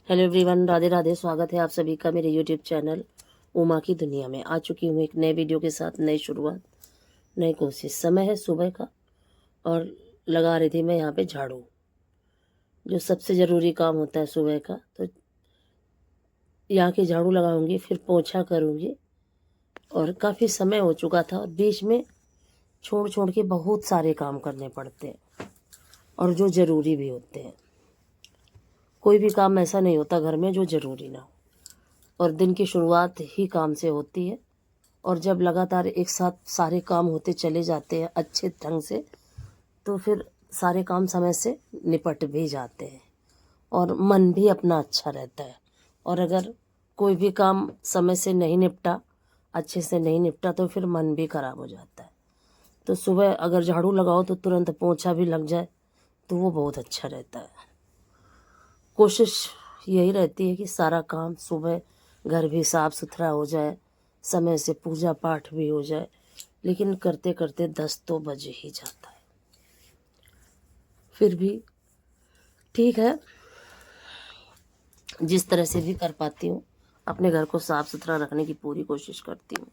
Hello everyone, Radhe Radhe. स्वागत है आप सभी का मेरे यूट्यूब चैनल उमा की दुनिया में। आ चुकी हूँ एक नए वीडियो के साथ, नई शुरुआत, नई कोशिश। समय है सुबह का और लगा रही थी मैं यहाँ पे झाड़ू, जो सबसे ज़रूरी काम होता है सुबह का। तो यहाँ की झाड़ू लगाऊंगी, फिर पोछा करूँगी। और काफ़ी समय हो चुका था और बीच में छोड़ छोड़ के बहुत सारे काम करने पड़ते हैं और जो ज़रूरी भी होते हैं। कोई भी काम ऐसा नहीं होता घर में जो ज़रूरी ना हो, और दिन की शुरुआत ही काम से होती है। और जब लगातार एक साथ सारे काम होते चले जाते हैं अच्छे ढंग से, तो फिर सारे काम समय से निपट भी जाते हैं और मन भी अपना अच्छा रहता है। और अगर कोई भी काम समय से नहीं निपटा, अच्छे से नहीं निपटा, तो फिर मन भी खराब हो जाता है। तो सुबह अगर झाड़ू लगाओ तो तुरंत पोंछा भी लग जाए तो वो बहुत अच्छा रहता है। कोशिश यही रहती है कि सारा काम सुबह, घर भी साफ़ सुथरा हो जाए, समय से पूजा पाठ भी हो जाए, लेकिन करते करते 10 तो बज ही जाता है। फिर भी ठीक है, जिस तरह से भी कर पाती हूँ अपने घर को साफ़ सुथरा रखने की पूरी कोशिश करती हूँ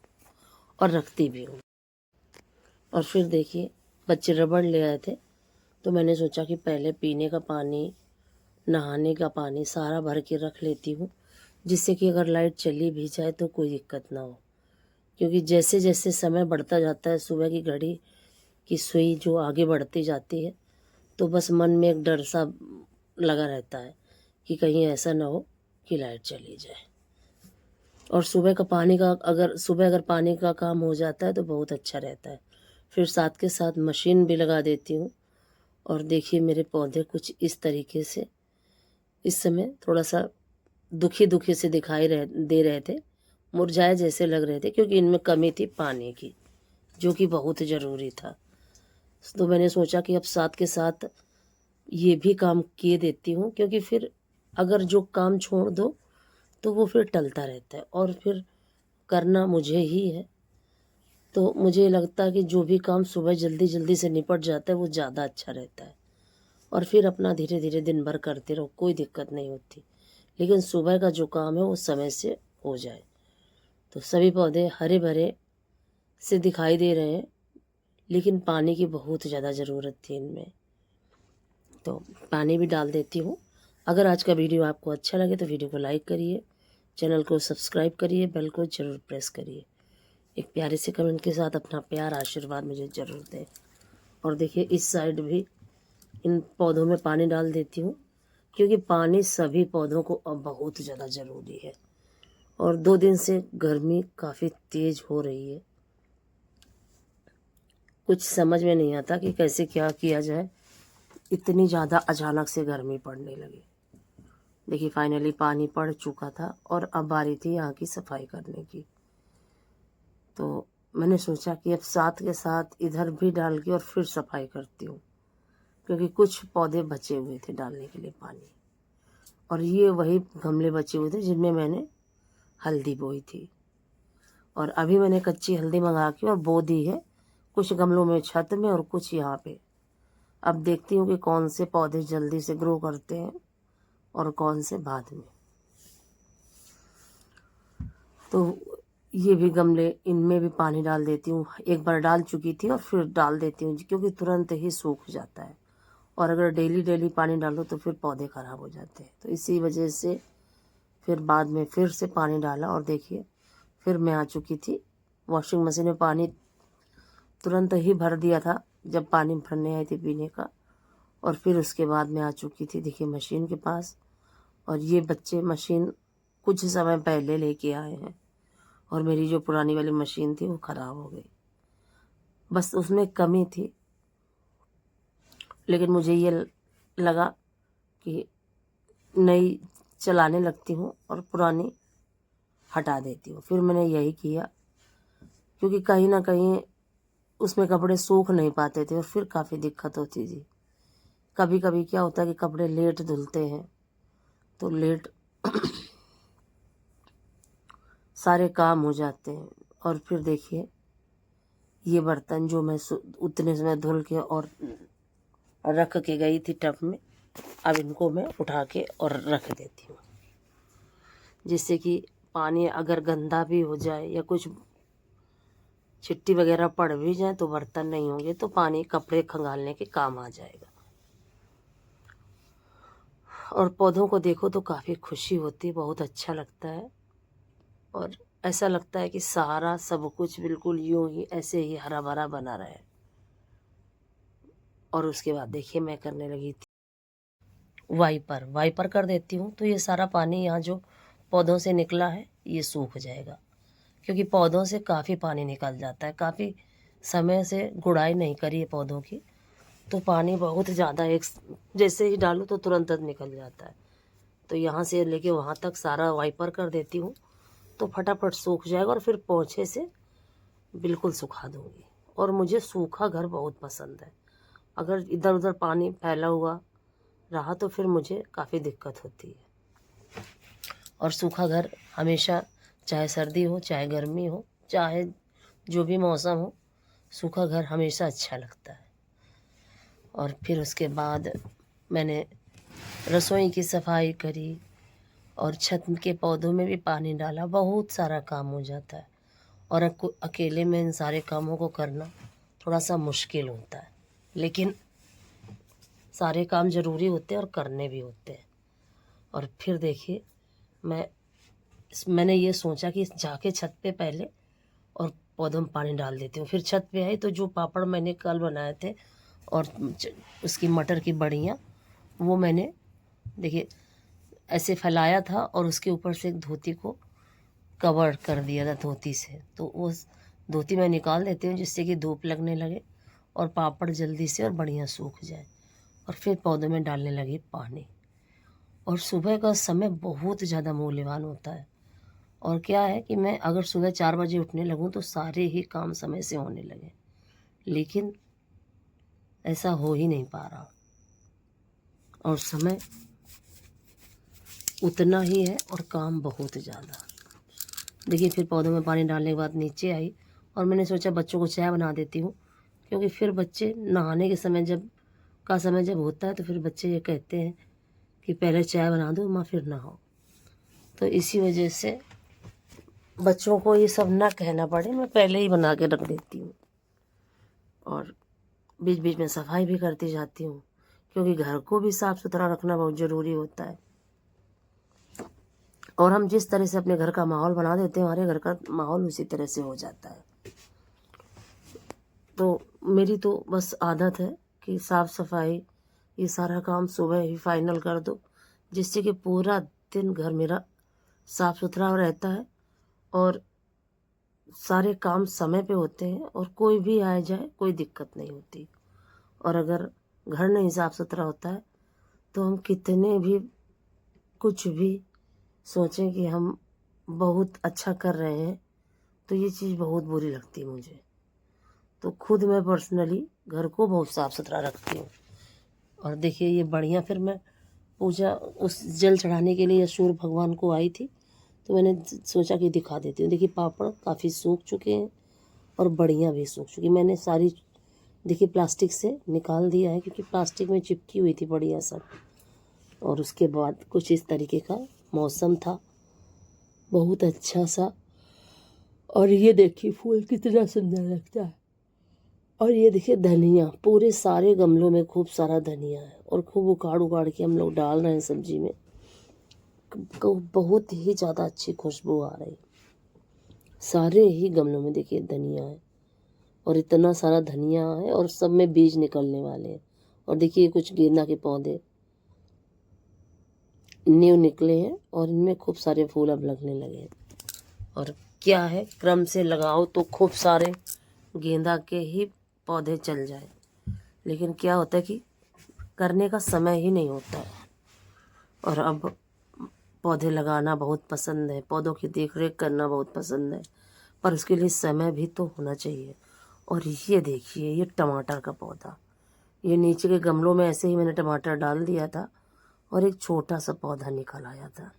और रखती भी हूँ। और फिर देखिए, बच्चे रबड़ ले आए थे तो मैंने सोचा कि पहले पीने का पानी, नहाने का पानी सारा भर के रख लेती हूँ, जिससे कि अगर लाइट चली भी जाए तो कोई दिक्कत ना हो। क्योंकि जैसे जैसे समय बढ़ता जाता है, सुबह की घड़ी की सुई जो आगे बढ़ती जाती है, तो बस मन में एक डर सा लगा रहता है कि कहीं ऐसा ना हो कि लाइट चली जाए। और सुबह अगर पानी का काम हो जाता है तो बहुत अच्छा रहता है। फिर साथ के साथ मशीन भी लगा देती हूँ। और देखिए, मेरे पौधे कुछ इस तरीके से इस समय थोड़ा सा दुखी दुखी से दे रहे थे, मुरझाए जैसे लग रहे थे, क्योंकि इनमें कमी थी पानी की, जो कि बहुत ज़रूरी था। तो मैंने सोचा कि अब साथ के साथ ये भी काम किए देती हूँ, क्योंकि फिर अगर जो काम छोड़ दो तो वो फिर टलता रहता है और फिर करना मुझे ही है। तो मुझे लगता है कि जो भी काम सुबह जल्दी जल्दी से निपट जाता है वो ज़्यादा अच्छा रहता है। और फिर अपना धीरे धीरे दिन भर करते रहो, कोई दिक्कत नहीं होती। लेकिन सुबह का जो काम है वो समय से हो जाए। तो सभी पौधे हरे भरे से दिखाई दे रहे हैं, लेकिन पानी की बहुत ज़्यादा ज़रूरत थी इनमें, तो पानी भी डाल देती हूँ। अगर आज का वीडियो आपको अच्छा लगे तो वीडियो को लाइक करिए, चैनल को सब्सक्राइब करिए, बेल को ज़रूर प्रेस करिए। एक प्यारे से कमेंट के साथ अपना प्यार आशीर्वाद मुझे ज़रूर दें। और देखिए, इस साइड भी इन पौधों में पानी डाल देती हूँ, क्योंकि पानी सभी पौधों को अब बहुत ज़्यादा ज़रूरी है। और 2 दिन से गर्मी काफ़ी तेज़ हो रही है, कुछ समझ में नहीं आता कि कैसे क्या किया जाए। इतनी ज़्यादा अचानक से गर्मी पड़ने लगी। देखिए, फाइनली पानी पड़ चुका था और अब बारी थी यहाँ की सफाई करने की। तो मैंने सोचा कि अब साथ के साथ इधर भी डाल के और फिर सफाई करती हूँ, क्योंकि कुछ पौधे बचे हुए थे डालने के लिए पानी। और ये वही गमले बचे हुए थे जिनमें मैंने हल्दी बोई थी। और अभी मैंने कच्ची हल्दी मंगा के और बो दी है, कुछ गमलों में छत में और कुछ यहाँ पे। अब देखती हूँ कि कौन से पौधे जल्दी से ग्रो करते हैं और कौन से बाद में। तो ये भी गमले, इनमें भी पानी डाल देती हूँ। एक बार डाल चुकी थी और फिर डाल देती हूँ, क्योंकि तुरंत ही सूख जाता है। और अगर डेली डेली पानी डालो तो फिर पौधे ख़राब हो जाते हैं। तो इसी वजह से फिर बाद में फिर से पानी डाला। और देखिए, फिर मैं आ चुकी थी। वॉशिंग मशीन में पानी तुरंत ही भर दिया था जब पानी भरने आई थी पीने का। और फिर उसके बाद मैं आ चुकी थी, देखिए, मशीन के पास। और ये बच्चे मशीन कुछ समय पहले लेके आए हैं और मेरी जो पुरानी वाली मशीन थी वो ख़राब हो गई। बस उसमें कमी थी, लेकिन मुझे ये लगा कि नई चलाने लगती हूँ और पुरानी हटा देती हूँ। फिर मैंने यही किया, क्योंकि कहीं ना कहीं उसमें कपड़े सूख नहीं पाते थे और फिर काफ़ी दिक्कत होती थी। कभी कभी क्या होता है कि कपड़े लेट धुलते हैं, तो लेट सारे काम हो जाते हैं। और फिर देखिए, ये बर्तन जो मैं उतने समय धुल के और रख के गई थी टब में, अब इनको मैं उठा के और रख देती हूँ। जिससे कि पानी अगर गंदा भी हो जाए या कुछ चिट्टी वगैरह पड़ भी जाए तो बर्तन नहीं होंगे, तो पानी कपड़े खंगालने के काम आ जाएगा। और पौधों को देखो तो काफ़ी खुशी होती है, बहुत अच्छा लगता है। और ऐसा लगता है कि सारा सब कुछ बिल्कुल यूं ही ऐसे ही हरा भरा बना रहे। और उसके बाद देखिए मैं करने लगी थी वाइपर कर देती हूँ, तो ये सारा पानी यहाँ जो पौधों से निकला है ये सूख जाएगा, क्योंकि पौधों से काफ़ी पानी निकल जाता है। काफ़ी समय से गुड़ाई नहीं करी है पौधों की, तो पानी बहुत ज़्यादा एक जैसे ही डालूँ तो तुरंत निकल जाता है। तो यहाँ से लेके वहाँ तक सारा वाइपर कर देती हूँ, तो फटाफट सूख जाएगा और फिर पोंछे से बिल्कुल सुखा दूँगी। और मुझे सूखा घर बहुत पसंद है। अगर इधर उधर पानी फैला हुआ रहा तो फिर मुझे काफ़ी दिक्कत होती है। और सूखा घर हमेशा, चाहे सर्दी हो चाहे गर्मी हो चाहे जो भी मौसम हो, सूखा घर हमेशा अच्छा लगता है। और फिर उसके बाद मैंने रसोई की सफाई करी और छत के पौधों में भी पानी डाला। बहुत सारा काम हो जाता है और अकेले में इन सारे कामों को करना थोड़ा सा मुश्किल होता है, लेकिन सारे काम ज़रूरी होते हैं और करने भी होते हैं। और फिर देखिए मैंने ये सोचा कि जाके छत पे पहले और पौधों में पानी डाल देती हूँ। फिर छत पे आई तो जो पापड़ मैंने कल बनाए थे और उसकी मटर की बड़ियाँ, वो मैंने देखिए ऐसे फैलाया था और उसके ऊपर से एक धोती को कवर कर दिया था धोती से। तो वो धोती मैं निकाल देती हूँ जिससे कि धूप लगने लगे और पापड़ जल्दी से और बढ़िया सूख जाए। और फिर पौधों में डालने लगी पानी। और सुबह का समय बहुत ज़्यादा मूल्यवान होता है। और क्या है कि मैं अगर सुबह 4 बजे उठने लगूँ तो सारे ही काम समय से होने लगे, लेकिन ऐसा हो ही नहीं पा रहा। और समय उतना ही है और काम बहुत ज़्यादा। देखिए फिर पौधों में पानी डालने के बाद नीचे आई और मैंने सोचा बच्चों को चाय बना देती हूँ, क्योंकि फिर बच्चे नहाने के समय जब होता है तो फिर बच्चे ये कहते हैं कि पहले चाय बना दो माँ फिर नहाओ। तो इसी वजह से बच्चों को ये सब ना कहना पड़े, मैं पहले ही बना के रख देती हूँ। और बीच बीच में सफाई भी करती जाती हूँ, क्योंकि घर को भी साफ़ सुथरा रखना बहुत ज़रूरी होता है। और हम जिस तरह से अपने घर का माहौल बना देते हैं, हमारे घर का माहौल उसी तरह से हो जाता है। तो मेरी तो बस आदत है कि साफ़ सफाई ये सारा काम सुबह ही फाइनल कर दो, जिससे कि पूरा दिन घर मेरा साफ़ सुथरा रहता है और सारे काम समय पे होते हैं और कोई भी आ जाए कोई दिक्कत नहीं होती। और अगर घर नहीं साफ़ सुथरा होता है तो हम कितने भी कुछ भी सोचें कि हम बहुत अच्छा कर रहे हैं, तो ये चीज़ बहुत बुरी लगती है मुझे। तो खुद मैं पर्सनली घर को बहुत साफ़ सुथरा रखती हूँ। और देखिए ये बढ़िया, फिर मैं पूजा उस जल चढ़ाने के लिए सूर्य भगवान को आई थी, तो मैंने सोचा कि दिखा देती हूँ। देखिए पापड़ काफ़ी सूख चुके हैं और बड़ियाँ भी सूख चुकी। मैंने सारी देखिए प्लास्टिक से निकाल दिया है, क्योंकि प्लास्टिक में चिपकी हुई थी बढ़िया सब। और उसके बाद कुछ इस तरीके का मौसम था, बहुत अच्छा सा। और ये देखिए फूल कितना सुंदर लगता है। और ये देखिए धनिया, पूरे सारे गमलों में खूब सारा धनिया है और खूब उखाड़ उखाड़ के हम लोग डाल रहे हैं सब्जी में। बहुत ही ज़्यादा अच्छी खुशबू आ रही। सारे ही गमलों में देखिए धनिया है और इतना सारा धनिया है और सब में बीज निकलने वाले हैं। और देखिए कुछ गेंदा के पौधे न्यू निकले हैं और इनमें खूब सारे फूल अब लगने लगे हैं। और क्या है, क्रम से लगाओ तो खूब सारे गेंदा के ही पौधे चल जाए, लेकिन क्या होता है कि करने का समय ही नहीं होता है। और अब पौधे लगाना बहुत पसंद है, पौधों की देख रेख करना बहुत पसंद है, पर उसके लिए समय भी तो होना चाहिए। और ये देखिए ये टमाटर का पौधा, ये नीचे के गमलों में ऐसे ही मैंने टमाटर डाल दिया था और एक छोटा सा पौधा निकल आया था,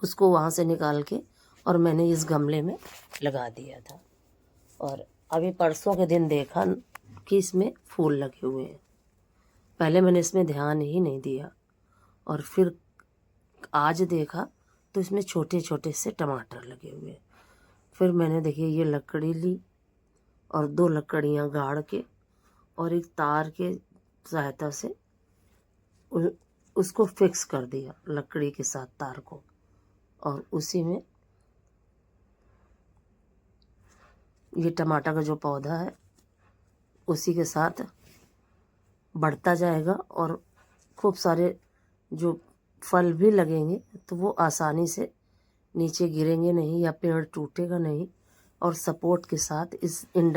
उसको वहाँ से निकाल के और मैंने इस गमले में लगा दिया था। और अभी परसों के दिन देखा कि इसमें फूल लगे हुए हैं। पहले मैंने इसमें ध्यान ही नहीं दिया और फिर आज देखा तो इसमें छोटे छोटे से टमाटर लगे हुए हैं। फिर मैंने देखिए ये लकड़ी ली और 2 लकड़ियाँ गाड़ के और एक तार के सहायता से उसको फिक्स कर दिया लकड़ी के साथ तार को, और उसी में ये टमाटर का जो पौधा है उसी के साथ बढ़ता जाएगा और खूब सारे जो फल भी लगेंगे तो वो आसानी से नीचे गिरेंगे नहीं या पेड़ टूटेगा नहीं, और सपोर्ट के साथ इस इंडंट